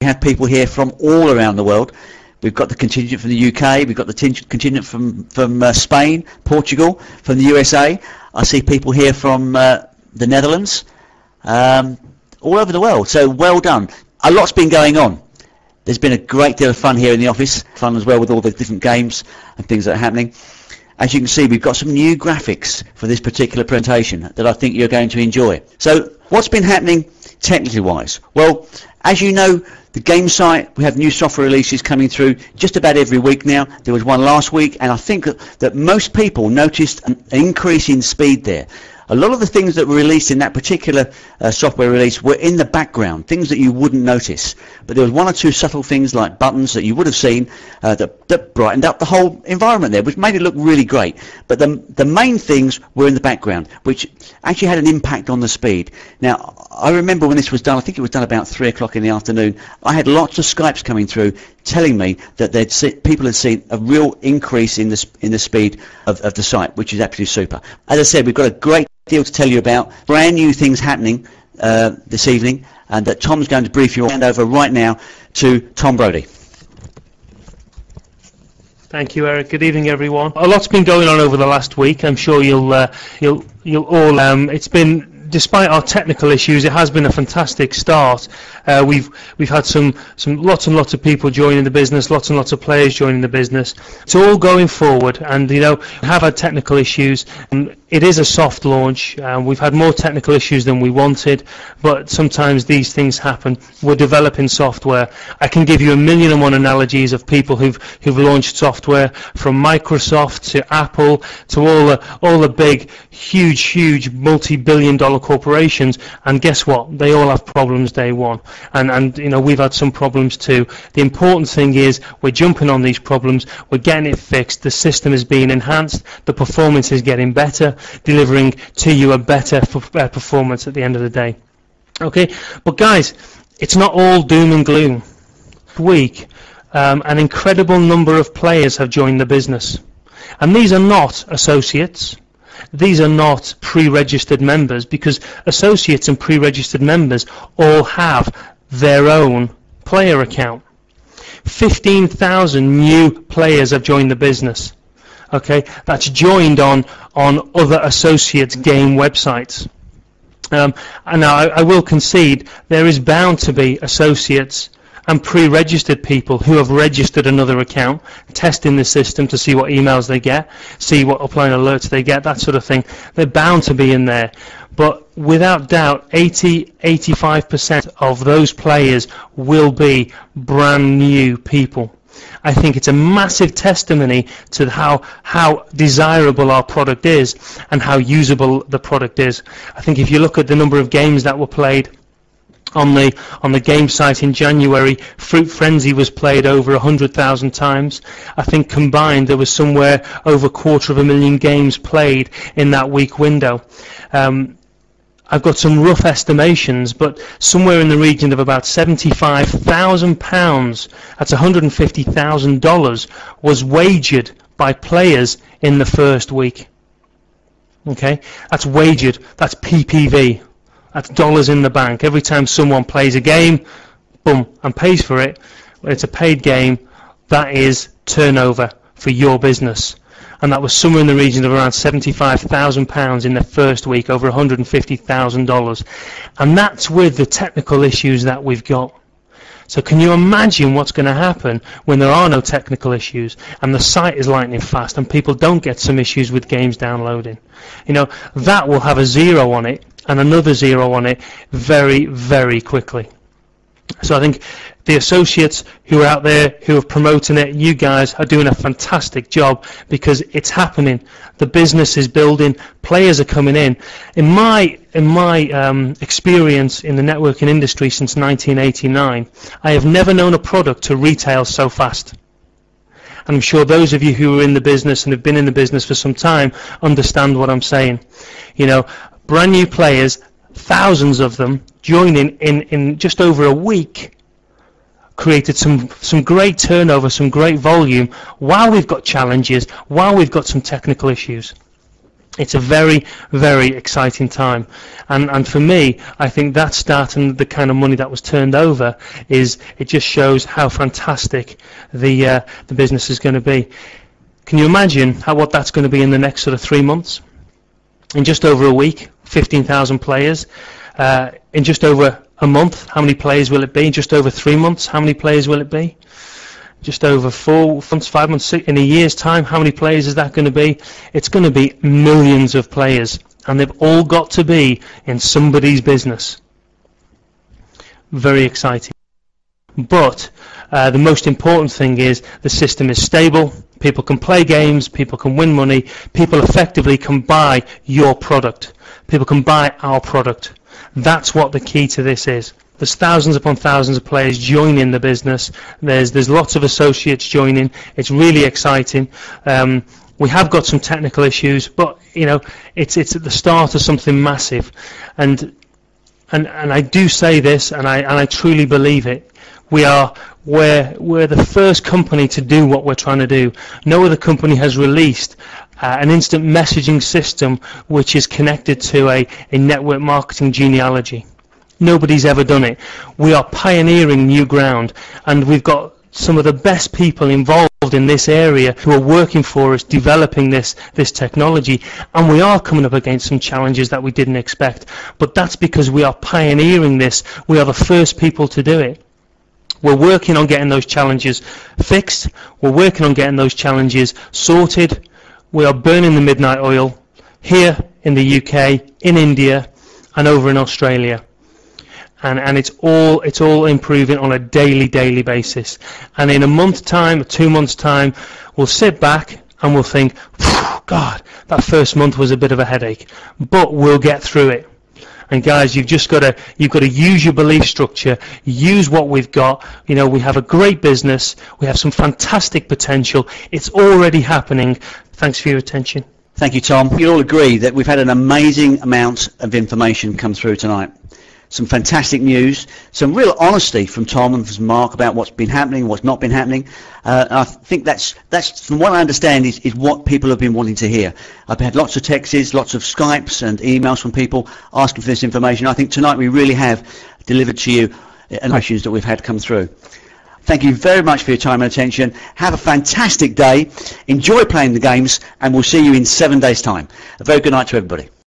have people here from all around the world. We've got the contingent from the UK, we've got the contingent from Spain, Portugal, from the USA. I see people here from the Netherlands, all over the world. So well done. A lot's been going on. There's been a great deal of fun here in the office, fun as well with all the different games and things that are happening. As you can see, we've got some new graphics for this particular presentation that I think you're going to enjoy. So what's been happening technically wise? Well, as you know, the game site, we have new software releases coming through just about every week now. There was one last week, and I think that most people noticed an increase in speed there. A lot of the things that were released in that particular software release were in the background, things that you wouldn't notice. But there was one or two subtle things like buttons that you would have seen that brightened up the whole environment there, which made it look really great. But the main things were in the background, which actually had an impact on the speed. Now, I remember when this was done, I think it was done about 3 o'clock in the afternoon, I had lots of Skypes coming through telling me that people had seen a real increase in the speed of the site, which is absolutely super. As I said, we've got a great deal to tell you about, brand new things happening this evening, and that Tom's going to brief you. Hand over right now to Tom Brody. Thank you, Eric. Good evening, everyone. A lot's been going on over the last week. I'm sure you'll all. It's been. Despite our technical issues, it has been a fantastic start. We've had some lots and lots of people joining the business, lots and lots of players joining the business. It's all going forward, and we have had technical issues. It is a soft launch. We've had more technical issues than we wanted, but sometimes these things happen. We're developing software. I can give you 1,000,001 analogies of people who've launched software, from Microsoft to Apple to all the big, huge multi-billion-dollar corporations, and guess what? They all have problems day one, and we've had some problems too. The important thing is we're jumping on these problems, we're getting it fixed, the system is being enhanced, the performance is getting better, delivering to you a better performance at the end of the day. Okay, but guys, it's not all doom and gloom. This week, an incredible number of players have joined the business, and these are not associates. These are not pre-registered members, because associates and pre-registered members all have their own player account. 15,000 new players have joined the business. Okay, that's joined on other associates' game websites. And now I will concede there is bound to be associates and pre-registered people who have registered another account, testing the system to see what emails they get, see what upline alerts they get, that sort of thing. They're bound to be in there. But without doubt, 85% of those players will be brand new people. I think it's a massive testimony to how desirable our product is and how usable the product is. I think if you look at the number of games that were played on the game site in January, Fruit Frenzy was played over 100,000 times. I think combined there was somewhere over 250,000 games played in that week window. I've got some rough estimations, but somewhere in the region of about £75,000, that's $150,000, was wagered by players in the first week. Okay, that's wagered, that's PPV. That's dollars in the bank. Every time someone plays a game, boom, and pays for it, it's a paid game, that is turnover for your business. And that was somewhere in the region of around £75,000 in the first week, over $150,000. And that's with the technical issues that we've got. So can you imagine what's going to happen when there are no technical issues and the site is lightning fast and people don't get some issues with games downloading? That will have a 0 on it and another 0 on it very, very quickly. So I think the associates who are out there who are promoting it, you guys are doing a fantastic job, because it's happening. The business is building, players are coming in. In my experience in the networking industry since 1989, I have never known a product to retail so fast. And I'm sure those of you who are in the business and have been in the business for some time understand what I'm saying. Brand new players, thousands of them, joining in just over a week, created some great turnover, some great volume, while we've got challenges, while we've got some technical issues. It's a very, very exciting time, and for me, I think that start and the kind of money that was turned over it just shows how fantastic the business is going to be. Can you imagine what that's going to be in the next sort of 3 months? In just over a week, 15,000 players. In just over a month, how many players will it be? In just over 3 months, how many players will it be? Just over 4 months, 5 months, in a year's time, how many players is that going to be? It's going to be millions of players, and they've all got to be in somebody's business. Very exciting. But the most important thing is the system is stable, people can play games, people can win money, people effectively can buy your product. People can buy our product. That's what the key to this is. There's thousands upon thousands of players joining the business. There's lots of associates joining. It's really exciting. We have got some technical issues, but it's at the start of something massive. And I do say this, and I truly believe it. We're the first company to do what we're trying to do. No other company has released an instant messaging system which is connected to a network marketing genealogy. Nobody's ever done it. We are pioneering new ground, and we've got some of the best people involved in this area who are working for us, developing this technology, and we are coming up against some challenges that we didn't expect. But that's because we are pioneering this. We are the first people to do it. We're working on getting those challenges fixed. We're working on getting those challenges sorted. We are burning the midnight oil here in the UK, in India, and over in Australia. And it's all improving on a daily basis. And in a month's time, 2 months' time, we'll sit back and we'll think, God, that first month was a bit of a headache, but we'll get through it. And guys, you've got to use your belief structure, use what we've got. We have a great business, we have some fantastic potential. It's already happening. Thanks for your attention. Thank you, Tom. You all agree that we've had an amazing amount of information come through tonight. Some fantastic news, some real honesty from Tom and from Mark about what's been happening, what's not been happening. I think that's from what I understand is what people have been wanting to hear. I've had lots of texts, lots of Skypes and emails from people asking for this information. I think tonight we really have delivered to you questions that we've had come through. Thank you very much for your time and attention. Have a fantastic day. Enjoy playing the games, and we'll see you in 7 days' time. A very good night to everybody.